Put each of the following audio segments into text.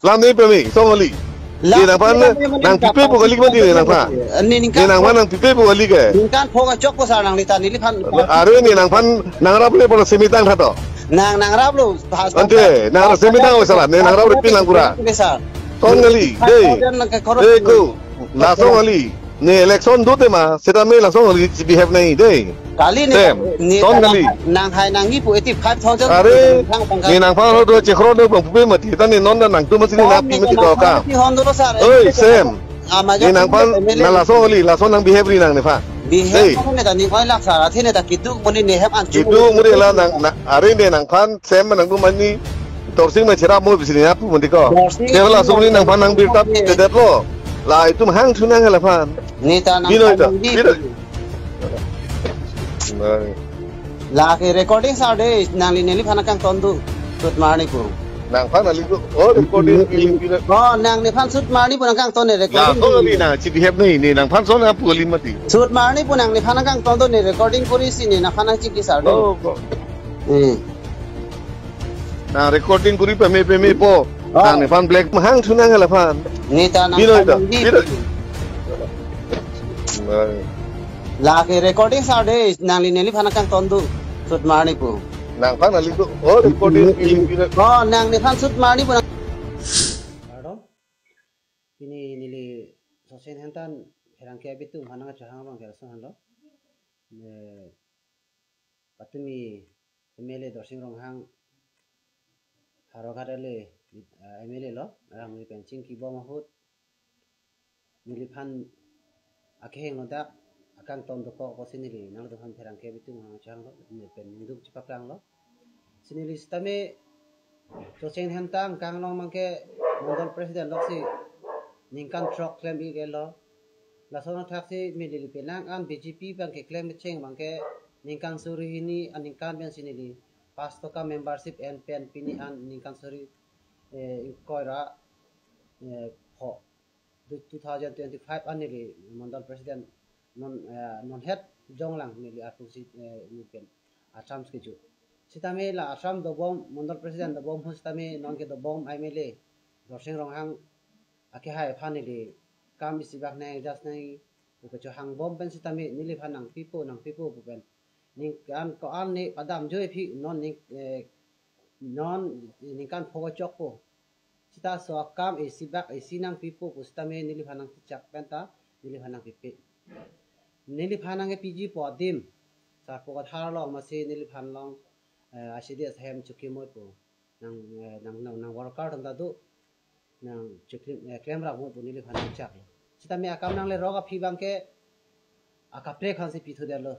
Lam ni pemi song ali. Ni nang pan nang pipe po kali mati nang pa. Ni nang pan nang pipe po kali ke. Ningkan phoga chok po sa nang lita nili pan. Are ni nang pan nang rap le por semitang thato. Nang rap lo. Ante nang semitang o sala nang rap pilang pura. Song ali. Dei ko. La song ali. Ni election dute ma setame la song ali behave nahi dei. Kali ni nang hai nang ni pu 85,000. Are ni nang pan ro chekro do pipe mati tan ni non nang tu mati na pi mati ko ka. Oi same. Ni nang pan na la song ali la song nang behave ri nang ne fa. Behave ko ne ta ni koi laksara thine ta kitu moni ne hem an chu. Kitu muri la nang are ni nang pan same nang tu mani torsing ma chera mo bisini apu mati ko. Devla song ni nang pan nang bir tap de det lo. La itu hang tunang la pan. Ni ta nang la ke recording sa de nang li neli phana kang tondu sut marni pu Nang pan ali ko recording feeling pila. Nang ne phan sut marni pu nang kang ton ne La recording. so ali na chi behave ni nang pan so na pu ali mati. Sut marni pu nang ne phana kang ton ne recording kori si ne na phana chi ki sa de. Na recording kuri peme po. Nang ne pan black hang tunang la pan. Ni ta nang la ke recording sa de nang li neli phana kang tondu sut marni pu Nang pan ali ko recording feeling pila. Nang ne phan sut marni pu pardon ini nili sosen hentan herang ke bitu phana ga chahang bang ke so hando patumi emele dorsing rong hang haro gadale emele lo rang ni penching ki bo mahut nili phan akheng odak akang ton doko ko sinili nang do han therang ke bitu hang chang lo ni pen induk chipakang lo sinili stame so chen hantang kang long mangke mondol president loksi ningkan trok claim bi gelo la sono taxi milili penang an bjp bang ke claim cheng mangke ningkan suri hini aningkan ben sinili pasto ka membership and pen pini an ningkan suri koira ho 2025 anili mondol president non head jonglang nili atusi ni pen asam skeju sitame la asam do bom mondol president do bom hustame non ke do bom aimele dorseng rong hang ake hai phanili kam isi bak nai jas nai ko cho hang bom pen sitame nili phanang pipo bu pen ning kan ko an ni padam joy phi non ning non ning kan pho chok po sita so kam isi bak isi nang pipo pustame nili phanang chak penta nili phanang pipe nili phanang e pg po dim sa po ka thar long ma se nili phan long asides hem chuki moi po nang worker thang da du nang chuki claim ra mo nili phanang chak sitame akam nang le roga phi bang ke akapre khan se pithu der lo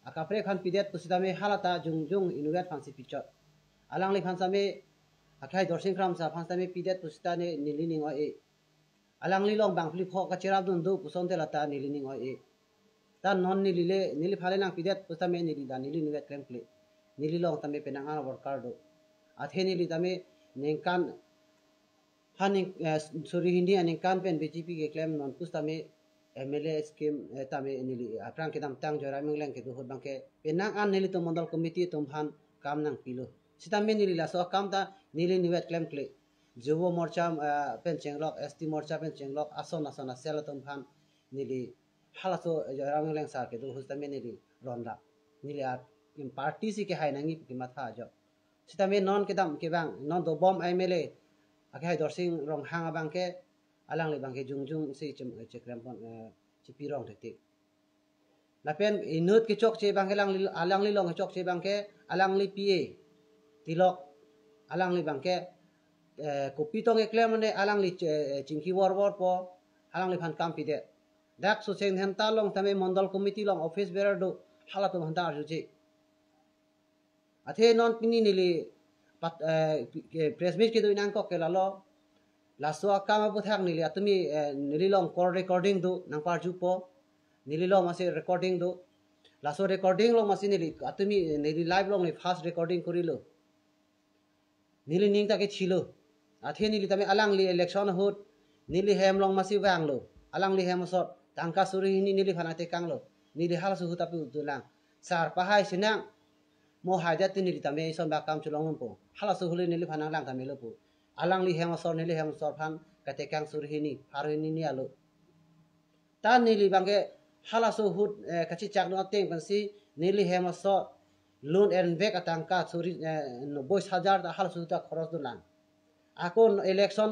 akapre khan pidet pusitame halata jung inugat phan se pichot alang le khan same akhai dorsing kram sa phan same pidet pusitane nili ning oi alang li long bang pli pho ka chera dun du puson te lata nili ning oi ta non nili phale nang pidet pusitame nili da nili nugat claim kle nili long tame penang an worker do athe nili tame ningkan haning suri hindi aning kan pen bjp ke claim non pustame MLA scheme tame nili aprang ke dam tang jora mengleng ke du hot bangke penang an nili to mondol committee tum phan kam nang pilo sitame nili la so kam ta nili nugat claim kle jubo morcha pen chenglok st morcha pen chenglok ason sel tum phan nili halaso jora mengleng sar ke du hustame nili ronda nili ar party si ke hai nangi ki matha jo sitame non ke dam ke bang non do bom MLA akai dorsing rong hang abang ke alang le bang ke jung si chekram pon chipi rong thek tik lapen inut ke chok che bang ke alang li long ke chok che bang ke alang li pa tilok alang li bang ke kopi tong ke klem ne alang li chingki wor po alang li phan kam pi de dak so chen hen ta long tame mondol committee long office bearer do hala to handa ar ju athe non pini nili press meet ke do inang ko ke lalo laso akama buthak nili atumi nili long call recording do nang par ju po nili long mase recording do laso recording long mase nili atumi nili live long ni fast recording korilo nili ning ta ke chilo athe nili tame alang li election hot nili hem long mase wang lo alang li hem so tangka suri nili phanate kang lo nili hal su hutapi udulang sar pahai sinang mo haja tin nili tame son ba kam chulong po hala su huli nili phanang lang tame lo po alang li hemasor phan katekang surhini harhini ni alu ta nili bangke halaso hut kachi chak no teng pansi nili hemasor loan and back atangka suri 90,000 ta halaso ta khoros dulang akon election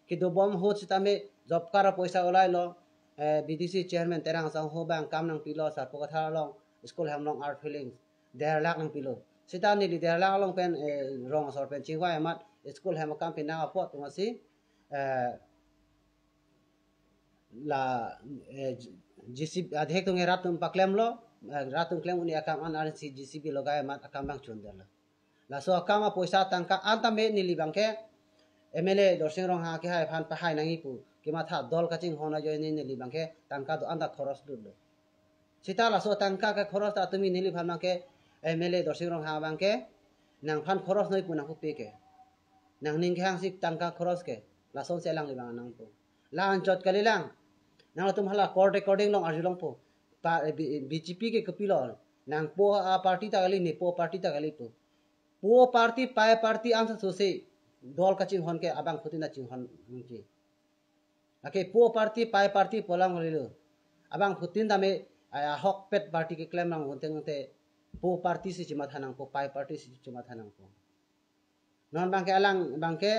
ki do bom hot sitame job kara paisa olai lo BDC chairman terang sang ho bang kam nang pilo sar pokatha long school ham long art feelings der lak nang pilo sita ni li der lak long pen rong sor pen chingwa amat school ham kam pin na apot masi la GCP adhek tung ratum paklem lo ratum klem uni akam an RC GCP logai amat akam bang chundel la so akam paisa tangka antame ni li bangke MLA dorsing rong ha ke hai phan pa hai nangi pu kima tha dol kaching hona join ni li bangke tangka do anda khoros du sita la so tangka ka khoros ta tumi nili phan ke MLA dorsing rong ha bangke nang phan khoros noi pu nang pu pe ke nang ning khang sik tangka khoros ke la so se lang li bang nang pu la an chot kali lang nang tum hala court recording long arjulong pu BJP ke kapilo nang po party ta gali ni po party ta gali pu po party pai party answer so se dol kaching hon ke abang putina ching hon ki ake po party pai party polang lilu abang putin dame hok pet party ke claim nang honteng te po party si chima thanang po pai party si chima thanang po non bangke alang bangke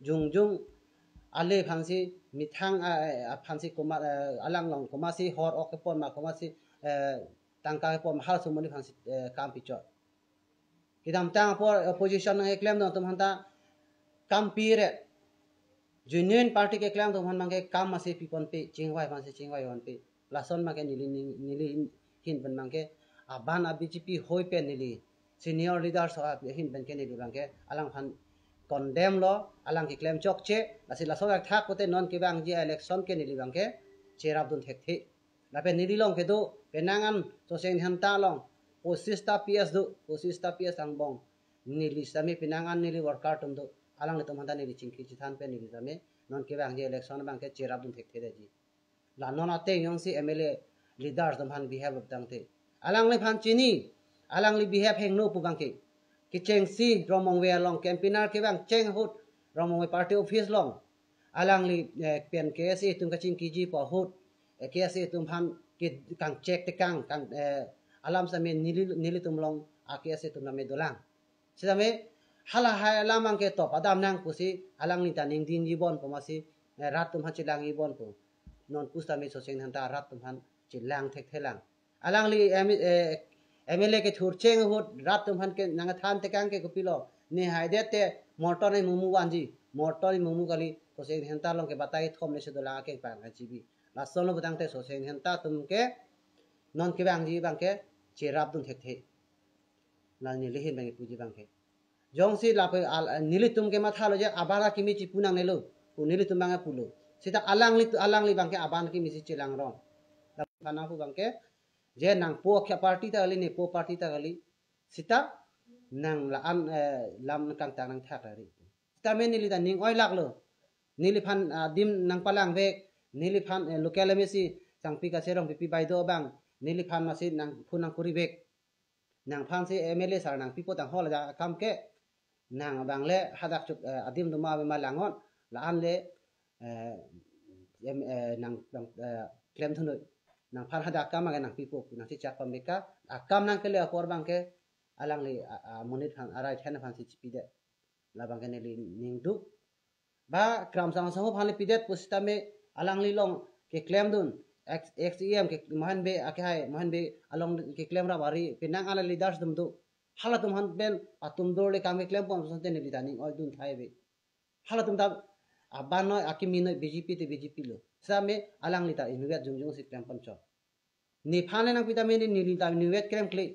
jung ale phangsi mithang phangsi koma alang long koma si hor ok pon ma koma si tangka pon hal sumoni phangsi kam pichot kidam tang por opposition nang claim no tum hanta kam pire genuine party ke claim to han mangke kam mase pipon pe chingwai wan pe lason make nili hin ban mangke aban BJP hoi pe nili senior leader so hin ban ke nili bangke alang phan condemn lo alang ki claim chok che lasi laso ak thak kote non ke bang ji election ke nili bangke cherap dun thek thi la pe nili long ke do penangan so seng han ta long posista PS ang bong nili sami penangan nili worker tum do alang le tomanda ni chingki chithan pe ni jame non ke bang je election bang ke cherap dun thek the ji la non ate yong si MLA leaders dam han behave dang te alang le phan chini alang le behave heng no pu bang ke cheng si romong we long campaigner ke bang cheng hut romong we party office long alang le pen ke si tum ka ching ki ji po hut ke si tum han ke kang check te kang alam sa me nili tum long ake si tum na me dolang sidame hala hai alamang ke top adam nang pusi alang ni taning din jibon pomasi rat tum han chilang ibon pu non pusta me so seng hanta rat tum han chilang thek thelang alang li MLA ke thur cheng hut rat tum han ke nang than te kang ke kopilo ne hai de te motor ni mumu wanji motor ni mumu kali so seng hanta long ke batai thom ne se dola ke pa ga jibi la solo budang te so seng hanta tum ke non ke bang ji bang ke cherap dun thek the la ni lehin bang puji bang ke jongsi lape nili tum ke matha lo je abara kimi chi punang nelo pu nili tum bang pulo sita alang li bangke aban ki misi chilang rong la kana pu bangke je nang po kya party ta ali ni po party ta ali sita nang la an lam kang tang nang thak ri sita me nili da ning oi lak lo nili phan dim nang palang ve nili phan local mesi changpi ka serong pi bai do bang nili phan masi nang phunang kuri vek nang phan si MLA sar nang pipo tang hol ja kam ke nang bangle hadak chuk adim duma be malangon la an le nang klem thunu nang phar hadak kam nang pipo nang si chak pameka akam nang kele akor bangke alang le monit phan arai thena phan si pide la bangke ne ning du ba kram sang sang phan le pidet pusta me alang li long ke klem dun XEM ke mahan be akai mahan be along ke klem ra bari pinang ala leaders dum du hala tum han ben atum dole kam claim pom sonte ne lidani oi dun thai be hala tum da aban no akimi no BJP lo same alang lita inuet jungjung si claim pon cho ni phane nang pita me ni lita inuet claim kle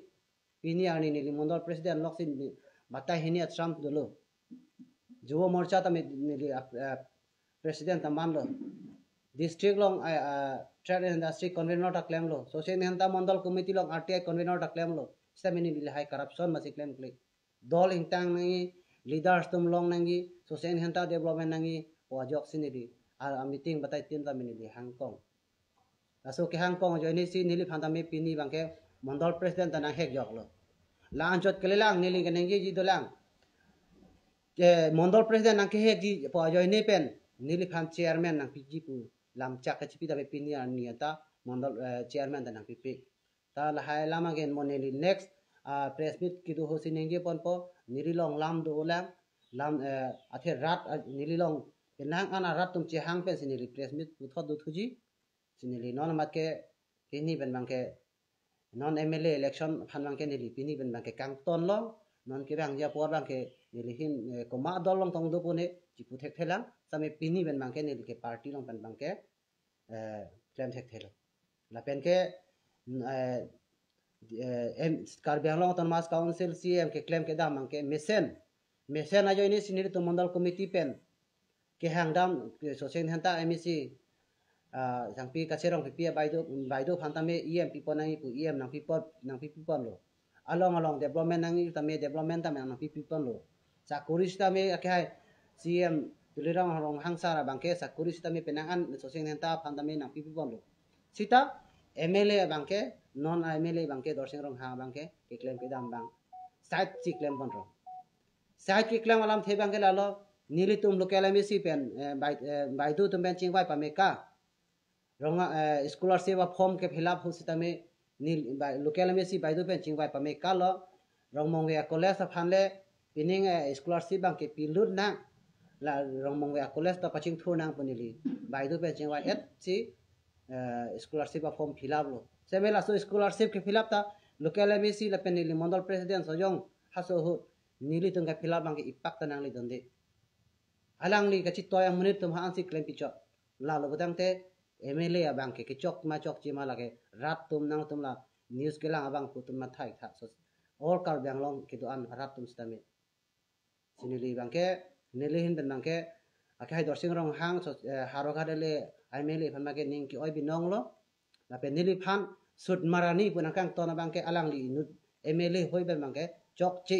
ini ani ni mondol president loksin batai hini Trump dolo juwo morcha ta me ni president taman lo district long trade industry convener ta claim lo social hanta mondol committee long RTI convener ta claim lo samini hai corruption masi claim kle dol hintang nangi leaders tum long nangi social hanta development nangi wajok sinidi ar meeting batai tin ta minili Hong Kong aso ke Hong Kong joini si nili phanda me pini bangke mondol president ta nang hek jok lo la anchot kele lang nili ganengi ji dolang mondol president nang ke he di po ajoy ne pen nili phan chairman nang pg pu lam chak ka chipi da be pin ya ni ta mondol chairman da nang pipi ta la hai lama gen moneli next press meet ki du hosi nenge pon po nili long lam do lam athe rat nili long nang ana rat tum che hang pen sinili press meet pu thod du thuji sinili non mat ke pini ben bang ke non mla election phan bang ke nili pini ben bang ke kang ton lo non ke bang ja por bang ke nili hin ko ma dol long tong do pune chi pu thek thela same pini ben bang ke nili ke party long ben bang ke claim thek thela la pen ke Karbi Anglong Autonomous Council CM ke claim ke dam ke mesen ajo ini siniri to mandal committee pen ke hangdam sosial hanta MEC jangpi kaserong pi baido phantame EM people nang pu EM nang people lo along development nang tame development tame nang people lo sakuris tame akai CM tulirang rong hangsara bangke sakuris tame penangan sosial hanta phantame nang people lo sita MLA bangke non MLA bangke dorsing rong ha bangke ke claim ke dam bang side chi claim bon rong side ki claim alam the bangke lalo nili tum local MEC pen baidu tum ben chingwai pameka ronga scholarship form ke fill up hositame nil local MEC baidu pen chingwai pameka lo rongmongwe college phanle pining scholarship bangke pilud na la rongmongwe college to paching thur nang punili baidu pen chingwai et chi scholarship form fill up lo semela so scholarship ke fill up ta local MEC la penili mondol president sojong haso hu nili tungka fill up bangke ipak tanang li donde alang li kachit toy ang munit tum han si claim picho la lo butang te MLA abang ke chok chi ma lage rat tum nang tum la news ke lang abang putum ma thai tha so all kar bang long ke do an rat tum stame sinili bangke nili hin ben bangke akai dorsing rong hang so haro gadele MLA phan ma ke ning ki oi binong lo la pe nili phan sut marani punang kang tona bangke alang li inut MLA hoi ben bangke chok chi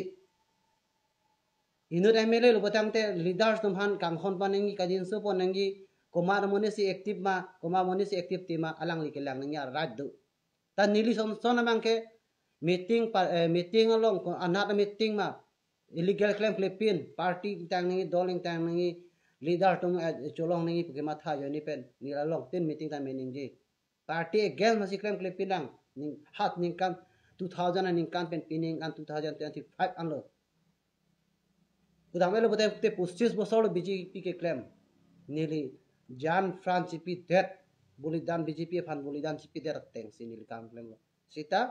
inut MLA lo butang te leaders tum han kang khon panengi kajin so ponengi komar monisi active ma komar monisi active tima alang li ke lang nya rad du ta nili son bangke meeting along another meeting ma illegal claim klepin party tang ni doling tang ni leader tum cholong ni ke ma tha yo ni pen ni along tin meeting ta meaning ji party against masi claim klepin lang ni hat ni kan 2000 ni kan pen pining kan 2025 anlo udamelo bote te 25 bosor BJP ke claim nili jan fran cipi det bulidan BJP fan bulidan cipi det teng sinili kam claim lo sita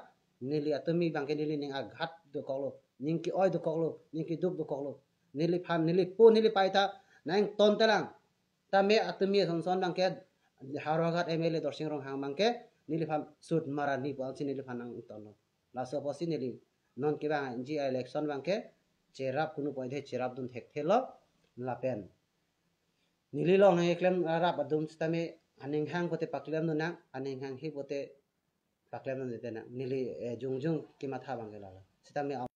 nili atumi bangke nili ning aghat do kolo ningki oi do kolo ningki duk do kolo nili fan nili po nili paita nang ton telang ta me atumi son bangke harogat MLA dorsing rong hang bangke nili fan sud marani po sinili fan nang tono la so posi nili non ki bang ji election bangke cerap kunu pointe cerap dun thek thelo lapen nili long he claim rap adum stame aning hang pote paklem nu na aning hang hi pote paklem nu de na nili jungjung ki matha bangela stame